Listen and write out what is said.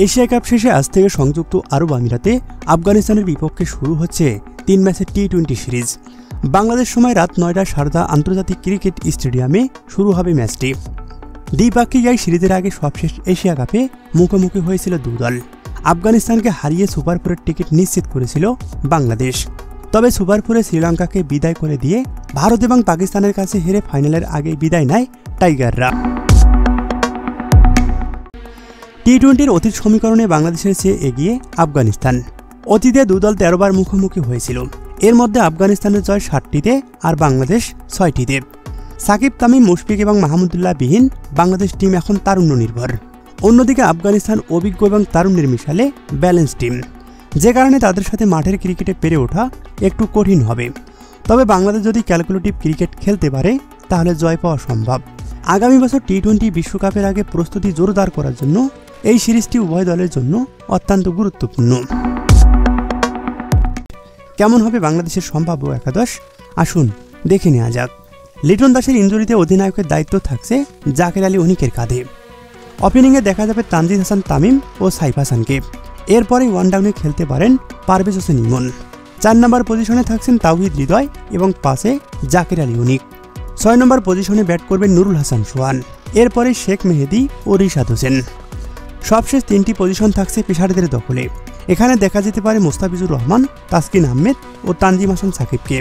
Asia cup শেষে আজ থেকে সংযুক্ত আরব আমিরাতে আফগানিস্তানের বিপক্ষে শুরু হচ্ছে 3 ম্যাচের টি-20 সিরিজ। বাংলাদেশ সময় রাত 9টায় শারদা আন্তর্জাতিক ক্রিকেট স্টেডিয়ামে শুরু হবে ম্যাচটি। দ্বিপাক্ষিক এই সিরিজের আগে সবশেষ এশিয়া কাপে মুখোমুখি হয়েছিল দুই দল। আফগানিস্তানকে হারিয়ে সুপার ফোরের টিকিট নিশ্চিত করেছিল বাংলাদেশ। তবে সুপার ফোরে শ্রীলঙ্কাকে বিদায় করে দিয়ে ভারত এবং পাকিস্তানের কাছে হেরে ফাইনালের আগে বিদায় নেয় টাইগাররা। টি-20-র অতীত সমীকরণে বাংলাদেশের চেয়ে এগিয়ে আফগানিস্তান। অতীতে দুই দল 13 বার মুখোমুখি হয়েছিল। এর মধ্যে আফগানিস্তানের জয় 7টিতে আর বাংলাদেশ 6টিতে। সাকিব, তামিম, মুশফিক এবং মাহমুদুল্লাহ বিহীন বাংলাদেশ টিম এখন তারুণ্য নির্ভর। অন্যদিকে আফগানিস্তান অভিজ্ঞ এবং তারুণ্যের মিশালে ব্যালেন্স টিম, যে কারণে তাদের সাথে মাঠের ক্রিকেটে পেরে ওঠা একটু কঠিন হবে। তবে বাংলাদেশ যদি ক্যালকুলেটিভ ক্রিকেট খেলতে পারে তাহলে জয় পাওয়া সম্ভব। আগামী বছর টি-20 বিশ্বকাপের আগে প্রস্তুতি জোরদার করার জন্য এই সিরিজটি উভয় দলের জন্য অত্যন্ত গুরুত্বপূর্ণ। কেমন হবে বাংলাদেশের সম্ভাব্য একাদশ, আসুন দেখে নেওয়া যাক। লিটন দাসের ইনজুরিতে অধিনায়কের দায়িত্ব থাকছে জাকের আলী অনিকের কাঁধে। ওপেনিংয়ে দেখা যাবে তানজিদ হাসান তামিম ও সাইফ হাসানকে। এরপরে ওয়ানডাউনে খেলতে পারেন পারভেজ হোসেন ইমন। 4 নম্বর পজিশনে থাকছেন তাওহিদ হৃদয় এবং 5-এ জাকের আলী অনিক। 6 নম্বর পজিশনে ব্যাট করবেন নুরুল হাসান সোহান। এরপরে শেখ মেহেদী ও রিশাদ হোসেন। সবশেষ 3টি পজিশন থাকছে পেসারদের দখলে। এখানে দেখা যেতে পারে মোস্তাফিজুর রহমান, তাসকিন আহমেদ ও তানজিম হাসান সাকিবকে।